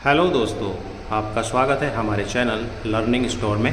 Hello दोस्तों, आपका स्वागत है हमारे चैनल लर्निंग स्टोर में।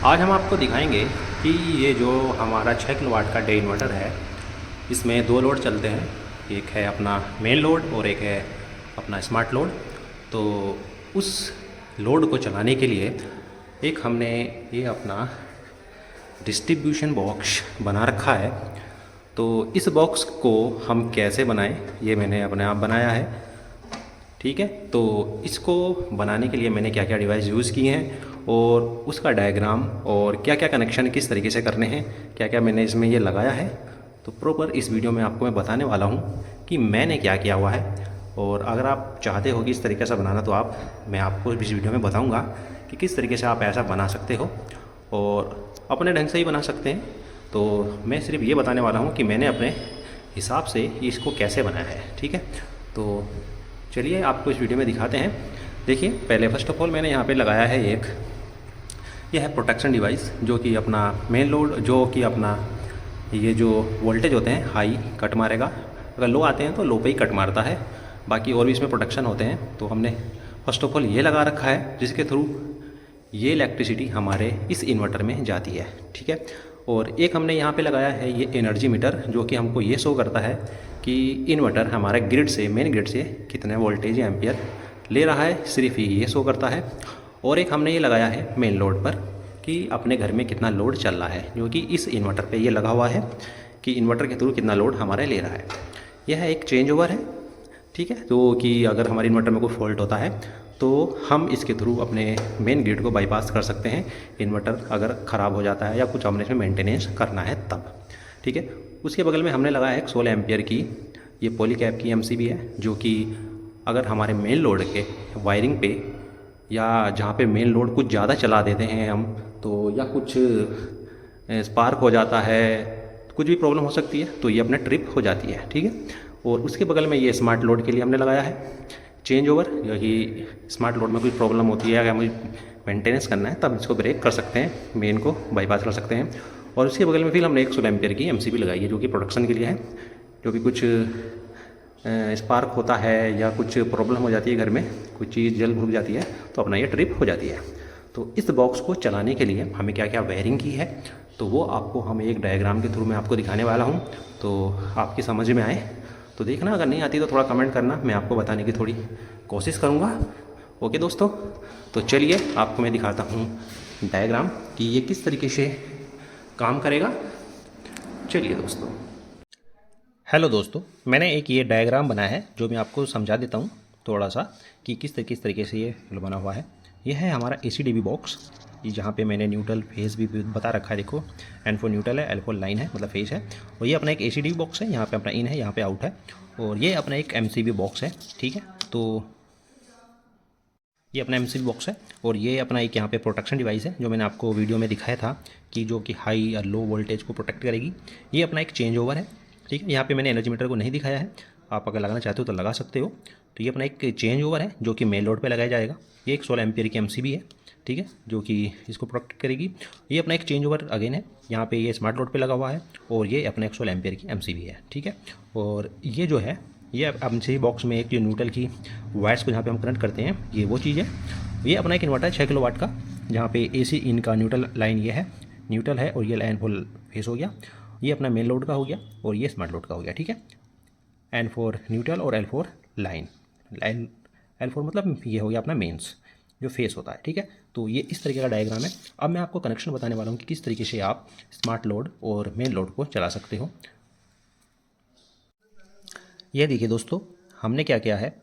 आज हम आपको दिखाएंगे कि ये जो हमारा 6 किलोवाट का डे इन्वर्टर है, इसमें दो लोड चलते हैं। एक है अपना मेन लोड और एक है अपना स्मार्ट लोड। तो उस लोड को चलाने के लिए एक हमने ये अपना डिस्ट्रीब्यूशन बॉक्स बना रखा है। तो इस बॉक्स को हम कैसे बनाएं, ये मैंने अपने आप बनाया है। ठीक है, तो इसको बनाने के लिए मैंने क्या क्या डिवाइस यूज़ किए हैं और उसका डायग्राम और क्या क्या कनेक्शन किस तरीके से करने हैं, क्या क्या मैंने इसमें ये लगाया है, तो प्रॉपर इस वीडियो में आपको मैं बताने वाला हूँ कि मैंने क्या किया हुआ है। और अगर आप चाहते हो कि इस तरीके से बनाना, तो मैं आपको इस वीडियो में बताऊँगा कि किस तरीके से आप ऐसा बना सकते हो और अपने ढंग से ही बना सकते हैं। तो मैं सिर्फ ये बताने वाला हूँ कि मैंने अपने हिसाब से इसको कैसे बनाया है। ठीक है, तो चलिए आपको इस वीडियो में दिखाते हैं। देखिए, पहले फर्स्ट ऑफ ऑल मैंने यहाँ पे लगाया है यह है प्रोटेक्शन डिवाइस, जो कि अपना मेन लोड, जो कि अपना ये जो वोल्टेज होते हैं हाई कट मारेगा। अगर लो आते हैं तो लो पे ही कट मारता है, बाकी और भी इसमें प्रोटेक्शन होते हैं। तो हमने फर्स्ट ऑफ ऑल ये लगा रखा है, जिसके थ्रू ये इलेक्ट्रिसिटी हमारे इस इन्वर्टर में जाती है। ठीक है, और एक हमने यहाँ पे लगाया है ये एनर्जी मीटर, जो कि हमको ये शो करता है कि इन्वर्टर हमारे ग्रिड से, मेन ग्रिड से कितने वोल्टेज या एम्पियर ले रहा है, सिर्फ ये शो करता है। और एक हमने ये लगाया है मेन लोड पर कि अपने घर में कितना लोड चल रहा है, जो कि इस इन्वर्टर पे ये लगा हुआ है कि इन्वर्टर के थ्रू कितना लोड हमारे ले रहा है। यह एक चेंज ओवर है। ठीक है, तो कि अगर हमारे इन्वर्टर में कोई फॉल्ट होता है तो हम इसके थ्रू अपने मेन ग्रिड को बाईपास कर सकते हैं, इन्वर्टर अगर ख़राब हो जाता है या कुछ हमने इसमें मेंटेनेंस करना है तब। ठीक है, उसके बगल में हमने लगाया है 16 एम्पियर की ये पॉलीकैब की एमसीबी है, जो कि अगर हमारे मेन लोड के वायरिंग पे या जहाँ पे मेन लोड कुछ ज़्यादा चला देते हैं हम, तो या कुछ स्पार्क हो जाता है, कुछ भी प्रॉब्लम हो सकती है, तो ये अपने ट्रिप हो जाती है। ठीक है, और उसके बगल में ये स्मार्ट लोड के लिए हमने लगाया है चेंज ओवर, कि स्मार्ट लोड में कोई प्रॉब्लम होती है, अगर हमें मेंटेनेंस करना है तब इसको ब्रेक कर सकते हैं, मेन को बाईपास कर सकते हैं। और उसके बगल में फिर हमने एक 16 एम्पियर की एमसीबी लगाई है, जो कि प्रोडक्शन के लिए है। जो भी कुछ स्पार्क होता है या कुछ प्रॉब्लम हो जाती है घर में, कुछ चीज़ जल भुग जाती है, तो अपना ये ट्रिप हो जाती है। तो इस बॉक्स को चलाने के लिए हमें क्या क्या वायरिंग की है, तो वो आपको हम एक डायग्राम के थ्रू मैं आपको दिखाने वाला हूँ, तो आपकी समझ में आए तो देखना, अगर नहीं आती तो थोड़ा कमेंट करना, मैं आपको बताने की थोड़ी कोशिश करूँगा। ओके दोस्तों, तो चलिए आपको मैं दिखाता हूँ डायग्राम कि ये किस तरीके से काम करेगा। चलिए दोस्तों। हेलो दोस्तों, मैंने एक ये डायग्राम बनाया है, जो मैं आपको समझा देता हूँ थोड़ा सा कि किस तरीके से ये बना हुआ है। यह है हमारा ACDB बॉक्स, ये जहाँ पे मैंने न्यूट्रल फेस भी बता रखा है। देखो, N4 न्यूट्रल है, L4 लाइन है, मतलब फेस है। और ये अपना एक ACDB बॉक्स है, यहाँ पे अपना इन है, यहाँ पे आउट है। और ये अपना एक MCB बॉक्स है। ठीक है, तो ये अपना MCB बॉक्स है। और ये अपना एक यहाँ पे प्रोटेक्शन डिवाइस है, जो मैंने आपको वीडियो में दिखाया था कि जो कि हाई या लो वोल्टेज को प्रोटेक्ट करेगी। ये अपना एक चेंज ओवर है। ठीक है, यहाँ पे मैंने एनर्जी मीटर को नहीं दिखाया है, आप अगर लगाना चाहते हो तो लगा सकते हो। तो ये अपना एक चेंज ओवर है, जो कि मेन लोड पे लगाया जाएगा। ये एक 16 एम्पियर की एमसीबी है। ठीक है, जो कि इसको प्रोटेक्ट करेगी। ये अपना एक चेंज ओवर अगेन है, यहाँ पे ये स्मार्ट लोड पे लगा हुआ है। और ये अपना 16 एम्पियर की एमसीबी है। ठीक है, और ये जो है, ये एमसीबी बॉक्स में एक जो न्यूट्रल की वायर्स को जहाँ पे हम कनेक्ट करते हैं, ये वो चीज़ है। ये अपना एक इन्वर्टर है 6 किलोवाट का, जहाँ पे AC इन का न्यूट्रल लाइन ये है, न्यूट्रल है, और ये लाइन फुल फेस हो गया। ये अपना मेन लोड का हो गया और ये स्मार्ट लोड का हो गया। ठीक है, N4 न्यूट्रल और L4 लाइन। L4 मतलब ये हो गया अपना मेंस, जो फेस होता है। ठीक है, तो ये इस तरीके का डायग्राम है। अब मैं आपको कनेक्शन बताने वाला हूँ कि किस तरीके से आप स्मार्ट लोड और मेन लोड को चला सकते हो। ये देखिए दोस्तों, हमने क्या किया है,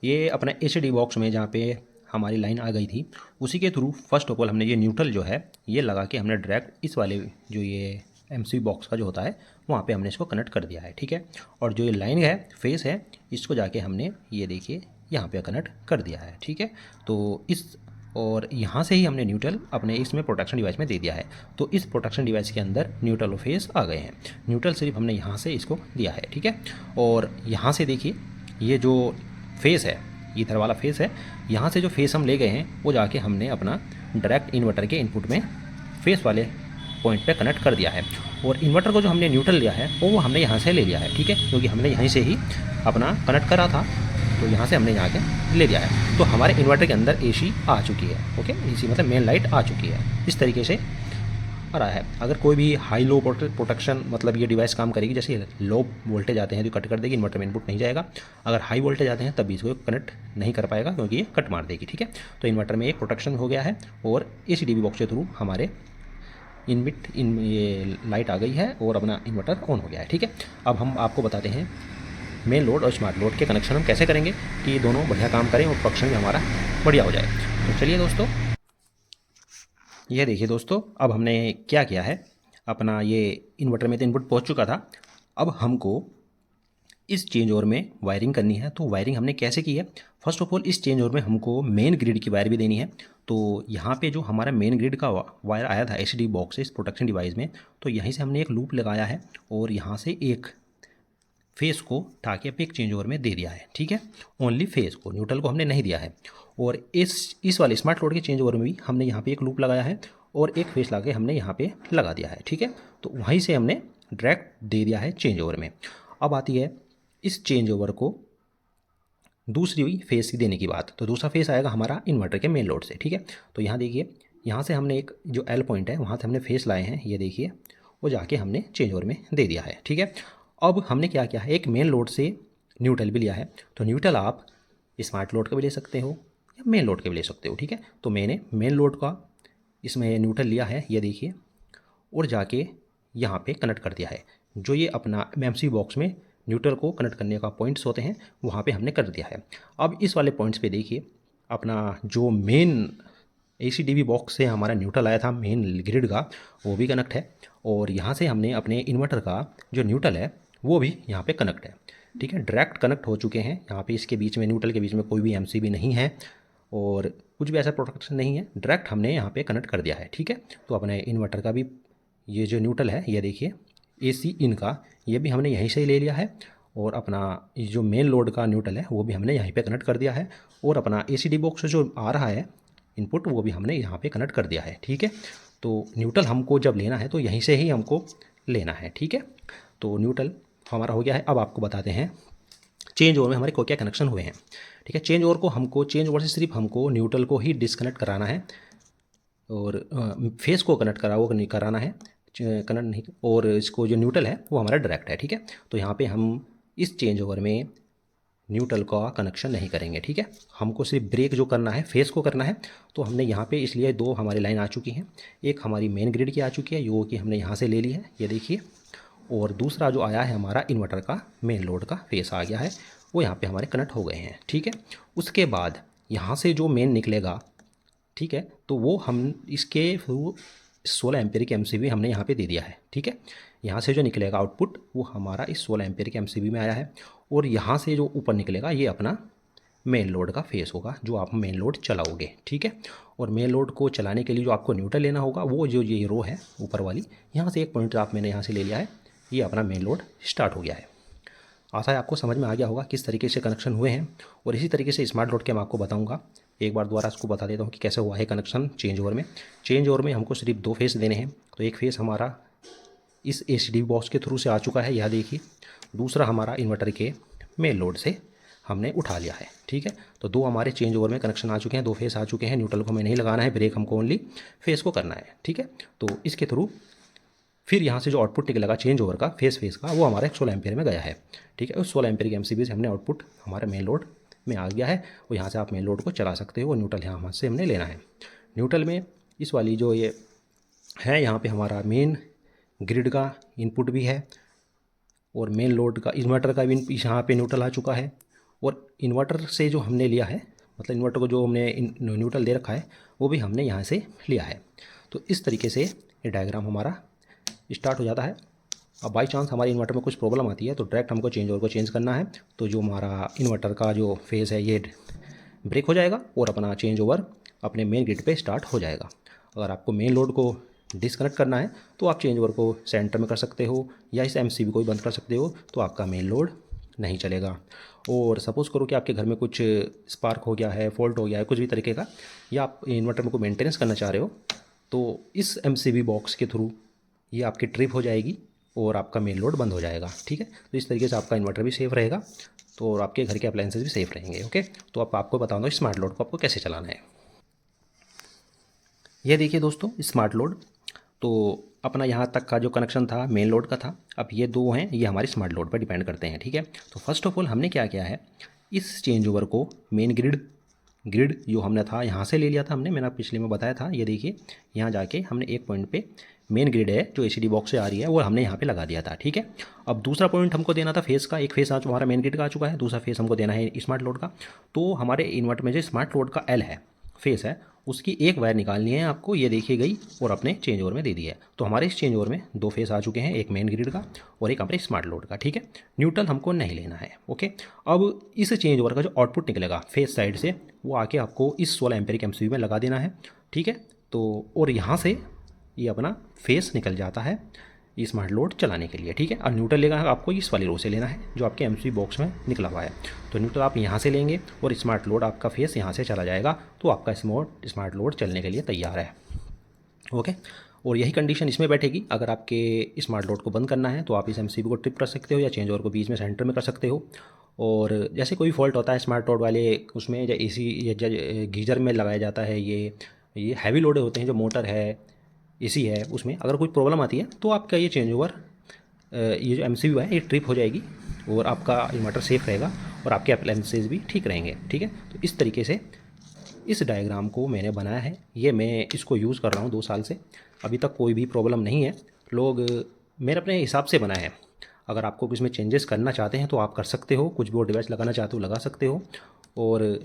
ये अपना ACD बॉक्स में जहाँ पे हमारी लाइन आ गई थी, उसी के थ्रू फर्स्ट ऑफ ऑल हमने ये न्यूट्रल जो है ये लगा के हमने डायरेक्ट इस वाले जो ये MCB बॉक्स का जो होता है वहाँ पे हमने इसको कनेक्ट कर दिया है। ठीक है, और जो ये लाइन है, फेस है, इसको जाके हमने ये देखिए यहाँ पे कनेक्ट कर दिया है। ठीक है, तो इस और यहाँ से ही हमने न्यूट्रल अपने इसमें प्रोटेक्शन डिवाइस में दे दिया है। तो इस प्रोटेक्शन डिवाइस के अंदर न्यूट्रल और फेस आ गए हैं। न्यूट्रल सिर्फ हमने यहाँ से इसको दिया है। ठीक है, और यहाँ से देखिए ये जो फेस है, इधर वाला फेस है, यहाँ से जो फेस हम ले गए हैं वो जाके हमने अपना डायरेक्ट इन्वर्टर के इनपुट में फेस वाले पॉइंट पे कनेक्ट कर दिया है। और इन्वर्टर को जो हमने न्यूट्रल लिया है वो हमने यहाँ से ले लिया है। ठीक है, क्योंकि हमने यहीं से ही अपना कनेक्ट करा था तो यहाँ से हमने यहाँ के ले दिया है। तो हमारे इन्वर्टर के अंदर एसी आ चुकी है। ओके, एसी मतलब मेन लाइट आ चुकी है। इस तरीके से आ रहा है। अगर कोई भी हाई लो प्रोटेक्शन मतलब ये डिवाइस काम करेगी, जैसे लो वोल्टेज आते हैं तो कट कर देगी, इन्वर्टर में इनपुट नहीं जाएगा। अगर हाई वोल्टेज आते हैं तब भी इसको कनेक्ट नहीं कर पाएगा क्योंकि ये कट मार देगी। ठीक है, तो इन्वर्टर में एक प्रोटेक्शन हो गया है और ACDB बॉक्स के थ्रू हमारे ये लाइट आ गई है और अपना इन्वर्टर ऑन हो गया है। ठीक है, अब हम आपको बताते हैं मेन लोड और स्मार्ट लोड के कनेक्शन हम कैसे करेंगे कि ये दोनों बढ़िया काम करें और प्रोडक्शन भी हमारा बढ़िया हो जाए। तो चलिए दोस्तों, ये देखिए दोस्तों, अब हमने क्या किया है, अपना ये इन्वर्टर में तो इनपुट पहुंच चुका था। अब हमको इस चेंज ओवर में वायरिंग करनी है। तो वायरिंग हमने कैसे की है, फर्स्ट ऑफ ऑल इस चेंज ओवर में हमको मेन ग्रिड की वायर भी देनी है। तो यहाँ पे जो हमारा मेन ग्रिड का वायर आया था ACDB बॉक्स से इस प्रोटेक्शन डिवाइस में, तो यहीं से हमने एक लूप लगाया है और यहाँ से एक फेस को उठा के पे एक चेंज ओवर में दे दिया है। ठीक है, ओनली फेस को, न्यूट्रल को हमने नहीं दिया है। और इस वाले स्मार्ट लोड के चेंज ओवर में भी हमने यहाँ पे एक लूप लगाया है और एक फेस ला के हमने यहाँ पे लगा दिया है। ठीक है, तो वहीं से हमने डायरेक्ट दे दिया है चेंज ओवर में। अब आती है इस चेंज ओवर को दूसरी फेस की देने की बात। तो दूसरा फेस आएगा हमारा इन्वर्टर के मेन लोड से। ठीक है, तो यहाँ देखिए, यहाँ से हमने एक जो L पॉइंट है वहाँ से हमने फेस लाए हैं, ये देखिए, वो जाके हमने चेंज ओवर में दे दिया है। ठीक है, अब हमने क्या किया है, एक मेन लोड से न्यूट्रल भी लिया है। तो न्यूट्रल आप स्मार्ट लोड का भी ले सकते हो या मेन लोड के भी ले सकते हो। ठीक है, तो मैंने मेन लोड का इसमें न्यूट्रल लिया है, ये देखिए, और जाके यहाँ पे कनेक्ट कर दिया है। जो ये अपना MCB बॉक्स में न्यूट्रल को कनेक्ट करने का पॉइंट्स होते हैं वहाँ पे हमने कर दिया है। अब इस वाले पॉइंट्स पे देखिए, अपना जो मेन ACDB बॉक्स से हमारा न्यूट्रल आया था मेन ग्रिड का, वो भी कनेक्ट है और यहाँ से हमने अपने इन्वर्टर का जो न्यूट्रल है वो भी यहाँ पे कनेक्ट है। ठीक है, डायरेक्ट कनेक्ट हो चुके हैं। यहाँ पे इसके बीच में, न्यूट्रल के बीच में कोई भी MCB नहीं है और कुछ भी ऐसा प्रोटेक्शन नहीं है, डायरेक्ट हमने यहाँ पे कनेक्ट कर दिया है। ठीक है, तो अपने इन्वर्टर का भी ये जो न्यूट्रल है, ये देखिए AC इन का, ये भी हमने यहीं से ही ले लिया है और अपना जो मेन लोड का न्यूट्रल है वो भी हमने यहीं पे कनेक्ट कर दिया है और अपना ACDB बॉक्स से जो आ रहा है इनपुट वो भी हमने यहाँ पे कनेक्ट कर दिया है। ठीक है, तो न्यूट्रल हमको जब लेना है तो यहीं से ही हमको लेना है। ठीक है, तो न्यूट्रल हमारा हो गया है। अब आपको बताते हैं चेंज ओवर में हमारे को क्या कनेक्शन हुए हैं। ठीक है, चेंज ओवर को हमको, चेंज ओवर से सिर्फ हमको न्यूट्रल को ही डिस्कनेक्ट कराना है और फेस को कनेक्ट कराना है, कनेक्ट नहीं, और इसको जो न्यूट्रल है वो हमारा डायरेक्ट है। ठीक है, तो यहाँ पे हम इस चेंज ओवर में न्यूट्रल का कनेक्शन नहीं करेंगे। ठीक है, हमको सिर्फ ब्रेक जो करना है फेस को करना है। तो हमने यहाँ पे इसलिए दो हमारी लाइन आ चुकी हैं, एक हमारी मेन ग्रिड की आ चुकी है जो कि हमने यहाँ से ले ली है, ये देखिए, और दूसरा जो आया है हमारा इन्वर्टर का मेन लोड का फेस आ गया है, वो यहाँ पे हमारे कनेक्ट हो गए हैं। ठीक है, उसके बाद यहाँ से जो मेन निकलेगा, ठीक है, तो वो हम इसके 16 एम्पीयर की MCB हमने यहाँ पे दे दिया है। ठीक है, यहाँ से जो निकलेगा आउटपुट वो हमारा इस 16 एम्पीयर के MCB में आया है और यहाँ से जो ऊपर निकलेगा ये अपना मेन लोड का फेस होगा जो आप मेन लोड चलाओगे। ठीक है, और मेन लोड को चलाने के लिए जो आपको न्यूट्रल लेना होगा वो जो ये रो है ऊपर वाली, यहाँ से एक पॉइंट आप मैंने यहाँ से ले लिया है, ये अपना मेन लोड स्टार्ट हो गया है। आशा है आपको समझ में आ गया होगा किस तरीके से कनेक्शन हुए हैं और इसी तरीके से स्मार्ट लोड के मैं आपको बताऊंगा। एक बार दोबारा इसको बता देता हूँ कि कैसे हुआ है कनेक्शन चेंज ओवर में। चेंज ओवर में हमको सिर्फ 2 फेस देने हैं। तो एक फेस हमारा इस ACDB बॉक्स के थ्रू से आ चुका है, यह देखिए, दूसरा हमारा इन्वर्टर के मेन लोड से हमने उठा लिया है। ठीक है, तो 2 हमारे चेंज ओवर में कनेक्शन आ चुके हैं, 2 फेस आ चुके हैं। न्यूट्रल को हमें नहीं लगाना है, ब्रेक हमको ओनली फेस को करना है। ठीक है, तो इसके थ्रू फिर यहाँ से जो आउटपुट निकलेगा चेंज ओवर का फेस का, वो हमारे 16 एम्पीयर में गया है। ठीक है, उस 16 एम्पीयर की MCB से हमने आउटपुट हमारे मेन लोड में आ गया है और यहाँ से आप मेन लोड को चला सकते हो और न्यूट्रल यहाँ से हमने लेना है। न्यूट्रल में इस वाली जो ये है, यहाँ पे हमारा मेन ग्रिड का इनपुट भी है और मेन लोड का इन्वर्टर का भी यहाँ पे न्यूट्रल आ चुका है और इन्वर्टर से जो हमने लिया है, मतलब इन्वर्टर को जो हमने न्यूट्रल दे रखा है वो भी हमने यहाँ से लिया है। तो इस तरीके से ये डायग्राम हमारा स्टार्ट हो जाता है। अब बाई चांस हमारे इन्वर्टर में कुछ प्रॉब्लम आती है तो डायरेक्ट हमको चेंज ओवर को चेंज करना है, तो जो हमारा इन्वर्टर का जो फेज़ है ये ब्रेक हो जाएगा और अपना चेंज ओवर अपने मेन ग्रिड पे स्टार्ट हो जाएगा। अगर आपको मेन लोड को डिसकनेक्ट करना है तो आप चेंज ओवर को सेंटर में कर सकते हो या इस MCB को भी बंद कर सकते हो, तो आपका मेन लोड नहीं चलेगा। और सपोज़ करो कि आपके घर में कुछ स्पार्क हो गया है, फॉल्ट हो गया है कुछ भी तरीके का, या आप इन्वर्टर में कोई मेंटेनेंस करना चाह रहे हो, तो इस MCB बॉक्स के थ्रू ये आपकी ट्रिप हो जाएगी और आपका मेन लोड बंद हो जाएगा। ठीक है, तो इस तरीके से आपका इन्वर्टर भी सेफ़ रहेगा, तो और आपके घर के अप्लायंसेस भी सेफ़ रहेंगे। ओके, तो अब आपको बताऊँगा स्मार्ट लोड को आपको कैसे चलाना है। ये देखिए दोस्तों, स्मार्ट लोड तो अपना यहाँ तक का जो कनेक्शन था मेन लोड का था, अब ये दो हैं, ये हमारे स्मार्ट लोड पर डिपेंड करते हैं। ठीक है, तो फर्स्ट ऑफ ऑल हमने क्या किया है, इस चेंज ओवर को मेन ग्रिड जो हमने था यहाँ से ले लिया था मैंने पिछले में बताया था। ये देखिए, यहाँ जाके हमने एक पॉइंट पे मेन ग्रिड है जो एसीडी बॉक्स से आ रही है, वो हमने यहाँ पे लगा दिया था। ठीक है, अब दूसरा पॉइंट हमको देना था फेस का। एक फेस आज हमारा मेन ग्रिड का आ चुका है, दूसरा फेस हमको देना है स्मार्ट लोड का। तो हमारे इन्वर्टर में जो स्मार्ट लोड का एल है, फेस है, उसकी एक वायर निकालनी है आपको। ये देखी गई और अपने चेंज ओवर में दे दी है। तो हमारे इस चेंज ओवर में दो फेस आ चुके हैं, एक मेन ग्रिड का और एक हमारे स्मार्ट लोड का। ठीक है, न्यूट्रल हमको नहीं लेना है। ओके, अब इस चेंज ओवर का जो आउटपुट निकलेगा फेस साइड से, वो आके आपको इस 16 एम्पीयर के एमसीबी में लगा देना है। ठीक है, तो और यहाँ से ये अपना फेस निकल जाता है स्मार्ट लोड चलाने के लिए। ठीक है, और न्यूट्रल लेगा आपको इस वाली रो से लेना है जो आपके एमसीबी बॉक्स में निकला हुआ है। तो न्यूट्रल आप यहाँ से लेंगे और स्मार्ट लोड आपका फेस यहाँ से चला जाएगा, तो आपका स्मार्ट लोड चलने के लिए तैयार है। ओके, और यही कंडीशन इसमें बैठेगी। अगर आपके स्मार्ट लोड को बंद करना है तो आप इस एमसीबी को ट्रिप कर सकते हो या चेंज ओवर को बीच में सेंटर में कर सकते हो। और जैसे कोई फॉल्ट होता है स्मार्ट लोड वाले उसमें, या एसी या गीजर में लगाया जाता है, ये हैवी लोड होते हैं जो मोटर है, एसी है, उसमें अगर कोई प्रॉब्लम आती है तो आपका ये चेंज ओवर, ये जो एमसीबी है, ये ट्रिप हो जाएगी और आपका इन्वर्टर सेफ रहेगा और आपके अप्लायंसेस भी ठीक रहेंगे। ठीक है, तो इस तरीके से इस डायग्राम को मैंने बनाया है। ये मैं इसको यूज़ कर रहा हूँ 2 साल से, अभी तक कोई भी प्रॉब्लम नहीं है। लोग मेरे अपने हिसाब से बनाया है। अगर आपको इसमें चेंजेस करना चाहते हैं तो आप कर सकते हो, कुछ भी और डिवाइस लगाना चाहते हो लगा सकते हो। और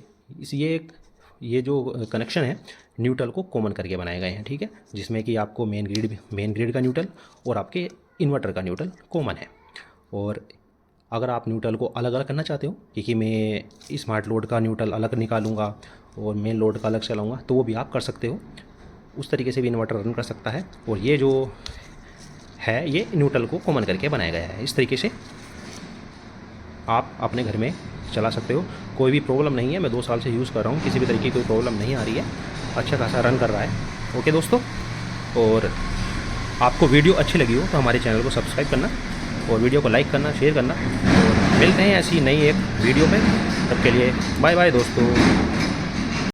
ये जो कनेक्शन है न्यूट्रल को कॉमन करके बनाए गए हैं। ठीक है, जिसमें कि आपको मेन ग्रिड का न्यूट्रल और आपके इन्वर्टर का न्यूट्रल कॉमन है। और अगर आप न्यूट्रल को अलग अलग करना चाहते हो, क्योंकि मैं स्मार्ट लोड का न्यूट्रल अलग निकालूंगा और मेन लोड का अलग चलाऊंगा, तो वो भी आप कर सकते हो। उस तरीके से भी इन्वर्टर रन कर सकता है। और ये जो है ये न्यूट्रल को कॉमन करके बनाया गया है। इस तरीके से आप अपने घर में चला सकते हो, कोई भी प्रॉब्लम नहीं है। मैं 2 साल से यूज़ कर रहा हूँ, किसी भी तरीके की कोई प्रॉब्लम नहीं आ रही है, अच्छा खासा रन कर रहा है। ओके दोस्तों, और आपको वीडियो अच्छी लगी हो तो हमारे चैनल को सब्सक्राइब करना और वीडियो को लाइक करना, शेयर करना। और मिलते हैं ऐसी नई एक वीडियो में, तब के लिए बाय बाय दोस्तों।